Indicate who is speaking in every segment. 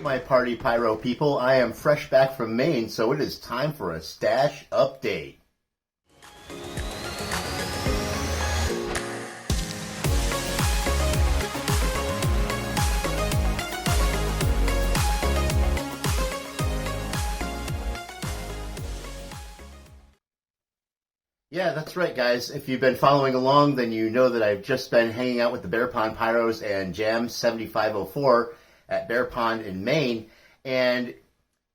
Speaker 1: my party pyro people. I am fresh back from Maine, so it is time for a stash update. Yeah, that's right, guys. If you've been following along, then you know that I've just been hanging out with the Bear Pond Pyros and Jam 7504 at Bear Pond in Maine. And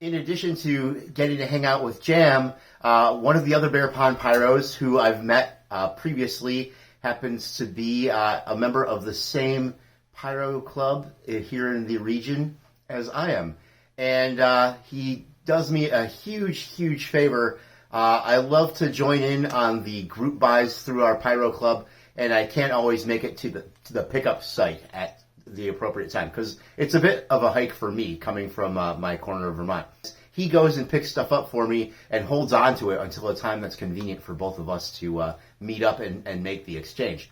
Speaker 1: in addition to getting to hang out with Jam, one of the other Bear Pond Pyros who I've met previously happens to be a member of the same pyro club here in the region as I am. And he does me a huge, huge favor. I love to join in on the group buys through our Pyro Club, and I can't always make it to the pickup site at the appropriate time because it's a bit of a hike for me coming from my corner of Vermont. He goes and picks stuff up for me and holds on to it until a time that's convenient for both of us to meet up and make the exchange.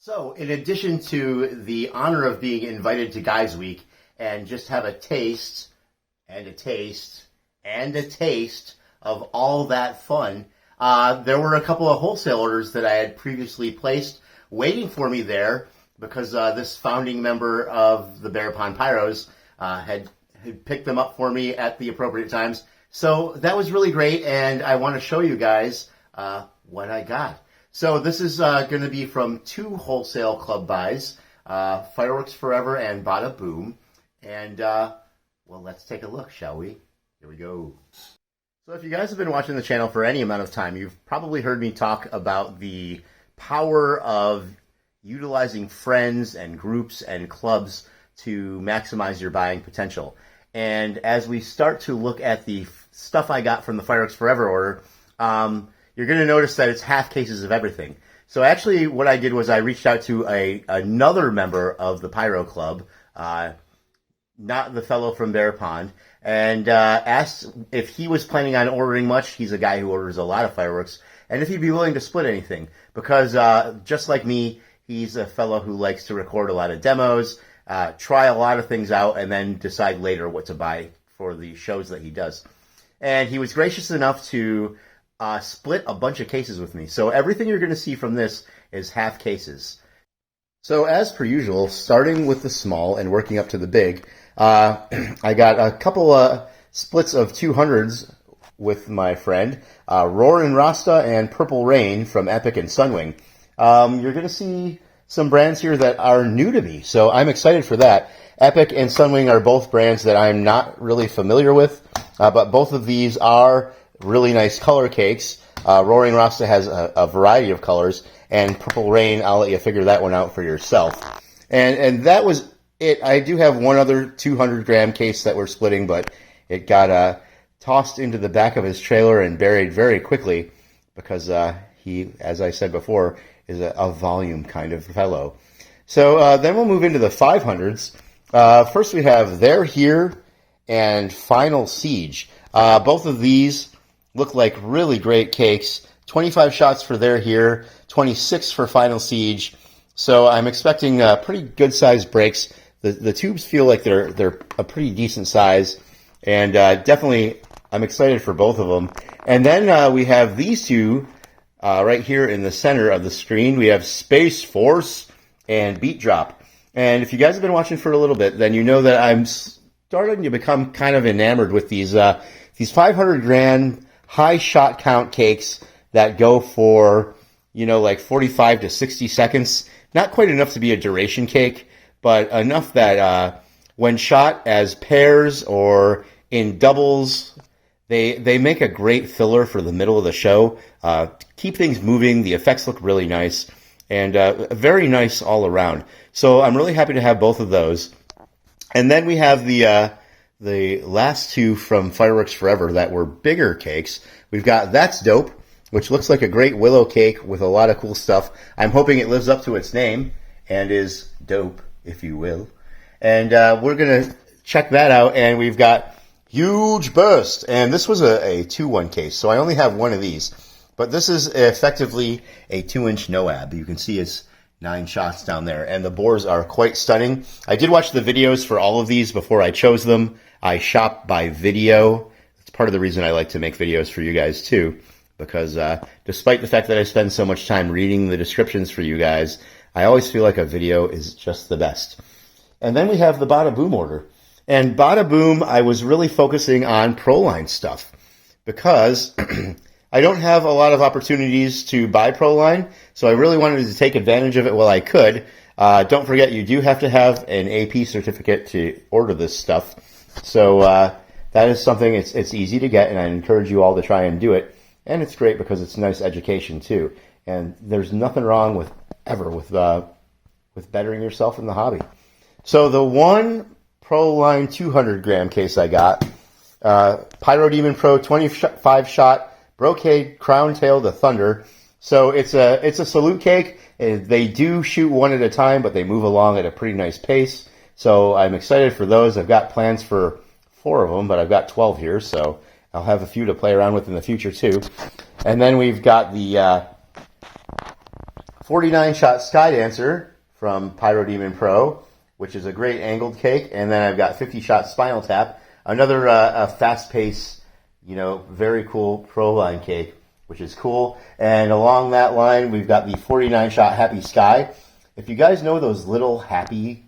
Speaker 1: So in addition to the honor of being invited to Guys Week and just have a taste and a taste and a taste of all that fun, there were a couple of wholesale orders that I had previously placed waiting for me there because this founding member of the Bear Pond Pyros had picked them up for me at the appropriate times. So that was really great, and I want to show you guys what I got. So this is going to be from two wholesale club buys, Fireworks Forever and Bada Boom. And, well, let's take a look, shall we? Here we go. So if you guys have been watching the channel for any amount of time, you've probably heard me talk about the power of utilizing friends and groups and clubs to maximize your buying potential. And as we start to look at the stuff I got from the Fireworks Forever order, you're going to notice that it's half cases of everything. So actually what I did was I reached out to another member of the Pyro Club, not the fellow from Bear Pond, and asked if he was planning on ordering much. He's a guy who orders a lot of fireworks, and if he'd be willing to split anything, because just like me, he's a fellow who likes to record a lot of demos, try a lot of things out, and then decide later what to buy for the shows that he does. And he was gracious enough to split a bunch of cases with me. So everything you're going to see from this is half cases. So as per usual, starting with the small and working up to the big, I got a couple splits of 200s with my friend, Roarin' Rasta and Purple Rain from Epic and Sunwing. You're going to see some brands here that are new to me, so I'm excited for that. Epic and Sunwing are both brands that I'm not really familiar with, but both of these are really nice color cakes. Roaring Rasta has a variety of colors, and Purple Rain, I'll let you figure that one out for yourself. And that was it. I do have one other 200-gram case that we're splitting, but it got tossed into the back of his trailer and buried very quickly because he, as I said before, is a volume kind of fellow. So then we'll move into the 500s. First we have They're Here and Final Siege. Both of these look like really great cakes. 25 shots for They're Here, 26 for Final Siege. So I'm expecting pretty good-sized breaks. The tubes feel like they're a pretty decent size, and definitely I'm excited for both of them. And then we have these two right here in the center of the screen. We have Space Force and Beat Drop. And if you guys have been watching for a little bit, then you know that I'm starting to become kind of enamored with these 500-gram high shot count cakes that go for, like 45 to 60 seconds. Not quite enough to be a duration cake, but enough that when shot as pairs or in doubles, they make a great filler for the middle of the show. Keep things moving. The effects look really nice, and very nice all around. So I'm really happy to have both of those. And then we have the last two from Fireworks Forever that were bigger cakes. We've got That's Dope, which looks like a great willow cake with a lot of cool stuff. I'm hoping it lives up to its name and is dope, if you will. And we're going to check that out. And we've got Huge Burst. And this was a 2-1 case, so I only have one of these. But this is effectively a 2-inch NOAB. You can see it's 9 shots down there, and the bores are quite stunning. I did watch the videos for all of these before I chose them. I shop by video. It's part of the reason I like to make videos for you guys too, because despite the fact that I spend so much time reading the descriptions for you guys, I always feel like a video is just the best. And then we have the Bada Boom order. And Bada Boom, I was really focusing on Proline stuff because I don't have a lot of opportunities to buy Proline, so I really wanted to take advantage of it while I could. Don't forget, you do have to have an AP certificate to order this stuff. So that is something, it's easy to get, and I encourage you all to try and do it. And it's great because it's nice education too. And there's nothing wrong with bettering yourself in the hobby. So the one Proline 200 gram case I got, Pyro Demon Pro 25 shot brocade crown tail to thunder. So it's a salute cake. They do shoot one at a time, but they move along at a pretty nice pace. So I'm excited for those. I've got plans for 4 of them, but I've got 12 here, so I'll have a few to play around with in the future too. And then we've got the 49 shot Sky Dancer from Pyro Demon Pro, which is a great angled cake. And then I've got 50 shot Spinal Tap, another fast pace, very cool Proline cake, which is cool. And along that line, we've got the 49 shot Happy Sky. If you guys know those little happy,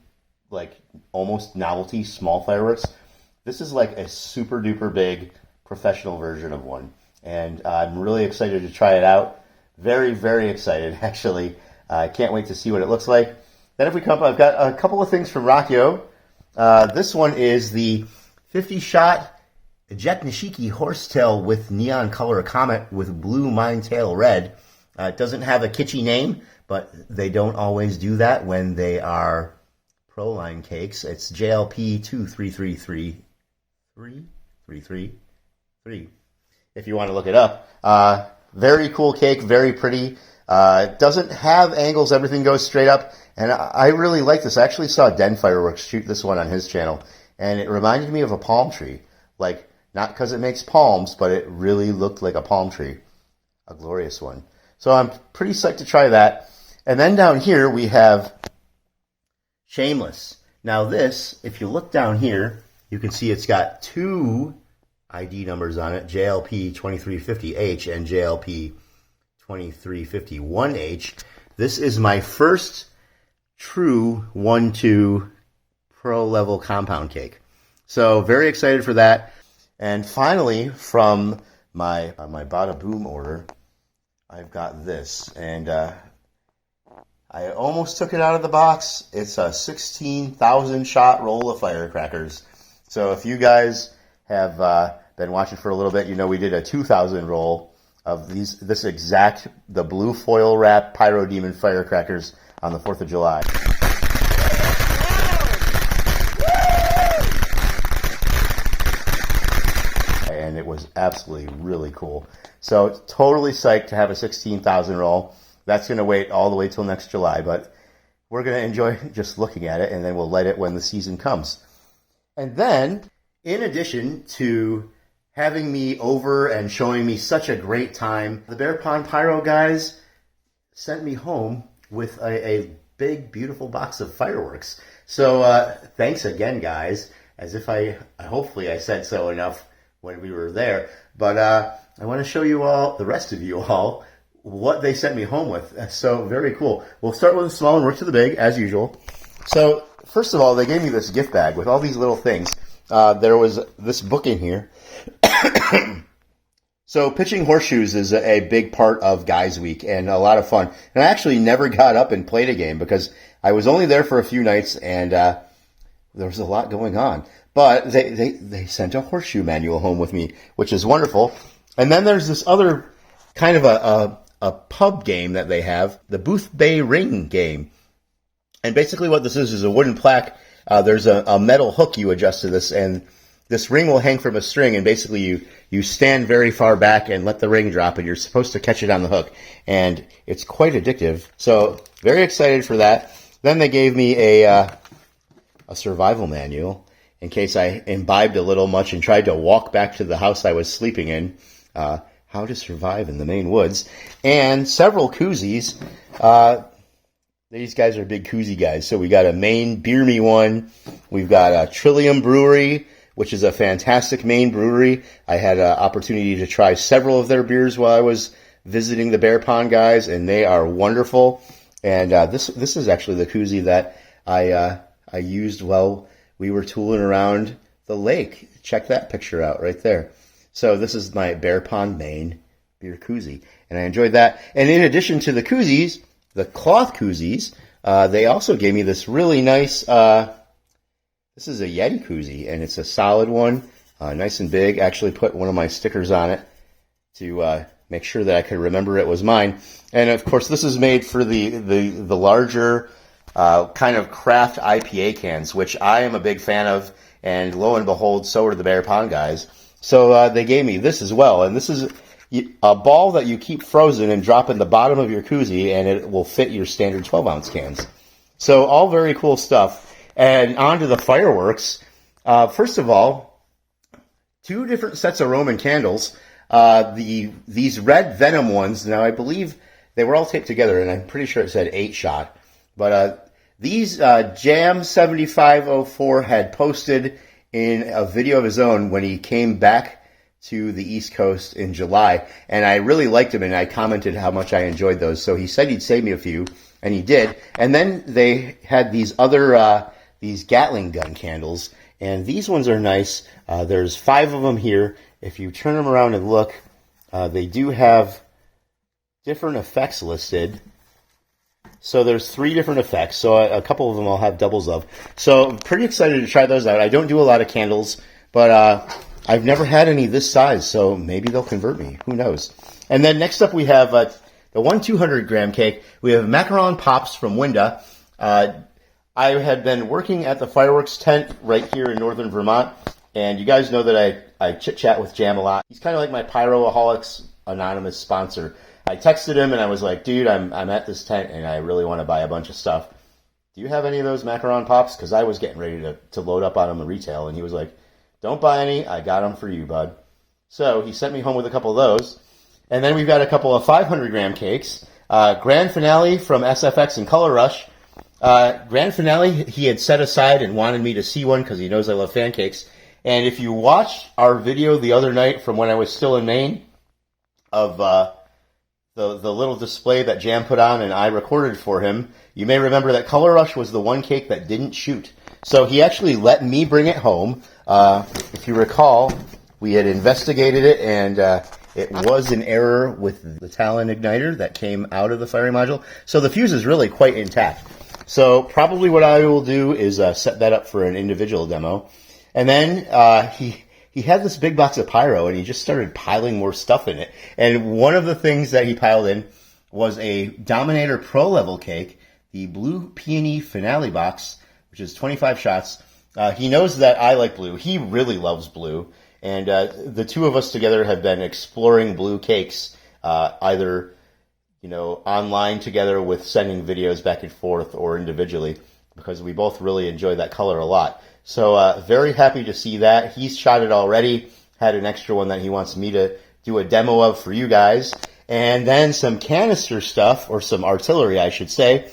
Speaker 1: like almost novelty small fireworks, this is like a super duper big professional version of one. And I'm really excited to try it out. Very, very excited, actually. I can't wait to see what it looks like. Then if we come up, I've got a couple of things from Rockyo. This one is the 50 shot Eject Nishiki Horsetail with Neon Color Comet with Blue Mine Tail Red. It doesn't have a kitschy name, but they don't always do that when they are Proline cakes. It's JLP 23333. If you want to look it up. Very cool cake, very pretty. It doesn't have angles, everything goes straight up. And I really like this. I actually saw Den Fireworks shoot this one on his channel, and it reminded me of a palm tree. Like, not because it makes palms, but it really looked like a palm tree. A glorious one. So I'm pretty psyched to try that. And then down here we have Shameless. Now this, if you look down here, you can see it's got 2 ID numbers on it, JLP 2350H and JLP 2351H. This is my first true 1-2 pro level compound cake. So very excited for that. And finally, from my Bada Boom order, I've got this. And I almost took it out of the box. It's a 16,000 shot roll of firecrackers. So if you guys have been watching for a little bit, you know we did a 2,000 roll of the blue foil wrap Pyro Demon firecrackers on the 4th of July. And it was absolutely really cool. So totally psyched to have a 16,000 roll. That's going to wait all the way till next July, but we're going to enjoy just looking at it, and then we'll light it when the season comes. And then, in addition to having me over and showing me such a great time, the Bear Pond Pyro guys sent me home with a big, beautiful box of fireworks. So thanks again, guys, as if hopefully I said so enough when we were there. But I want to show you all, the rest of you all, what they sent me home with. So very cool. We'll start with the small and work to the big, as usual. So first of all, they gave me this gift bag with all these little things. There was this book in here. So pitching horseshoes is a big part of Guys Week and a lot of fun. And I actually never got up and played a game because I was only there for a few nights and there was a lot going on. But they sent a horseshoe manual home with me, which is wonderful. And then there's this other kind of a pub game that they have, the Booth Bay Ring game. And basically what this is a wooden plaque. There's a metal hook you adjust to this, and this ring will hang from a string, and basically you stand very far back and let the ring drop, and you're supposed to catch it on the hook. And it's quite addictive. So very excited for that. Then they gave me a survival manual in case I imbibed a little much and tried to walk back to the house I was sleeping in. How to survive in the Maine woods. And several koozies. These guys are big koozie guys. So we got a Maine Beer Me one. We've got a Trillium Brewery, which is a fantastic Maine brewery. I had an opportunity to try several of their beers while I was visiting the Bear Pond guys, and they are wonderful. And this is actually the koozie that I used while we were tooling around the lake. Check that picture out right there. So this is my Bear Pond, Maine beer koozie, and I enjoyed that. And in addition to the koozies, the cloth koozies, they also gave me this really nice, this is a Yeti koozie, and it's a solid one, nice and big. Actually put one of my stickers on it to make sure that I could remember it was mine. And of course, this is made for the larger kind of craft IPA cans, which I am a big fan of, and lo and behold, so are the Bear Pond guys. So they gave me this as well, and this is a ball that you keep frozen and drop in the bottom of your koozie, and it will fit your standard 12-ounce cans. So all very cool stuff. And on to the fireworks. First of all, 2 different sets of Roman candles. These red Venom ones, now I believe they were all taped together, and I'm pretty sure it said 8-shot. But these Jam 7504 had posted in a video of his own when he came back to the East Coast in July, and I really liked him, and I commented how much I enjoyed those. So he said he'd save me a few, and he did. And then they had these other these Gatling gun candles, and these ones are nice. There's 5 of them here. If you turn them around and look, they do have different effects listed. So there's 3 different effects. So a couple of them I'll have doubles of. So I'm pretty excited to try those out. I don't do a lot of candles, but I've never had any this size, so maybe they'll convert me. Who knows? And then next up we have the 1 200-gram cake. We have macaron pops from Winda. I had been working at the fireworks tent right here in northern Vermont, and you guys know that I chit-chat with Jam a lot. He's kind of like my Pyroaholics Anonymous sponsor. I texted him and I was like, dude, I'm at this tent and I really want to buy a bunch of stuff. Do you have any of those macaron pops? Because I was getting ready to load up on them in retail, and he was like, don't buy any, I got them for you, bud. So he sent me home with a couple of those. And then we've got a couple of 500-gram cakes. Grand Finale from SFX and Color Rush. Grand Finale, he had set aside and wanted me to see one because he knows I love fan cakes. And if you watched our video the other night from when I was still in Maine of the little display that Jam put on and I recorded for him, you may remember that Color Rush was the one cake that didn't shoot. So he actually let me bring it home. If you recall, we had investigated it, and it was an error with the Talon igniter that came out of the firing module. So the fuse is really quite intact. So probably what I will do is set that up for an individual demo. And then he had this big box of pyro, and he just started piling more stuff in it. And one of the things that he piled in was a Dominator Pro level cake, the Blue Peony Finale box, which is 25 shots. He knows that I like blue. He really loves blue. And the two of us together have been exploring blue cakes, either online together with sending videos back and forth or individually, because we both really enjoy that color a lot. So very happy to see that. He's shot it already, had an extra one that he wants me to do a demo of for you guys. And then some canister stuff, or some artillery, I should say.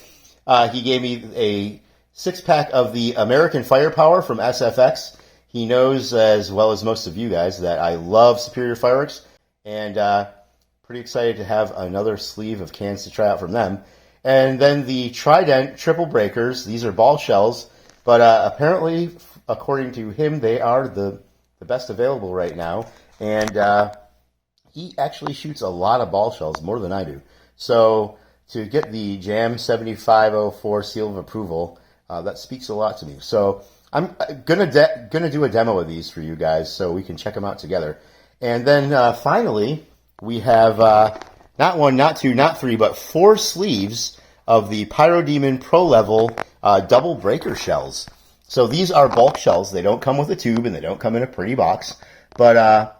Speaker 1: He gave me a 6-pack of the American Firepower from SFX. He knows, as well as most of you guys, that I love Superior Fireworks, and pretty excited to have another sleeve of cans to try out from them. And then the Trident Triple Breakers. These are ball shells, but apparently, according to him, they are the best available right now. And he actually shoots a lot of ball shells, more than I do. So to get the Jam 7504 seal of approval, that speaks a lot to me. So I'm gonna do a demo of these for you guys so we can check them out together. And then finally, we have not 1, not 2, not 3, but 4 sleeves of the Pyro Demon Pro Level double breaker shells. So these are bulk shells. They don't come with a tube and they don't come in a pretty box, but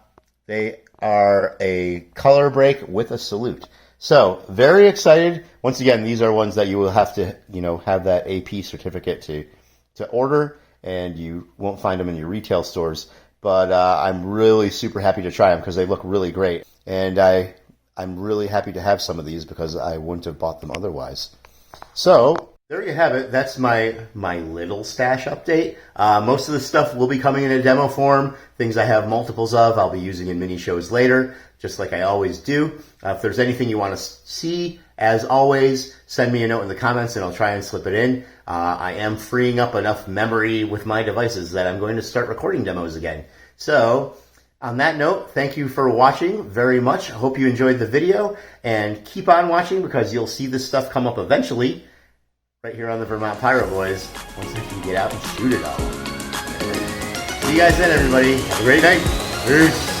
Speaker 1: they are a color break with a salute. So very excited. Once again, these are ones that you will have to, have that AP certificate to order, and you won't find them in your retail stores. But I'm really super happy to try them because they look really great. And I'm really happy to have some of these because I wouldn't have bought them otherwise. So There you have it. That's my little stash update. Most of the stuff will be coming in a demo form. Things I have multiples of, I'll be using in mini shows later, just like I always do. If there's anything you want to see, as always, send me a note in the comments and I'll try and slip it in. I am freeing up enough memory with my devices that I'm going to start recording demos again. So, on that note, thank you for watching very much. I hope you enjoyed the video, and keep on watching because you'll see this stuff come up eventually right here on the Vermont Pyro Boys once I can get out and shoot it all. See you guys then, everybody. Have a great night. Peace.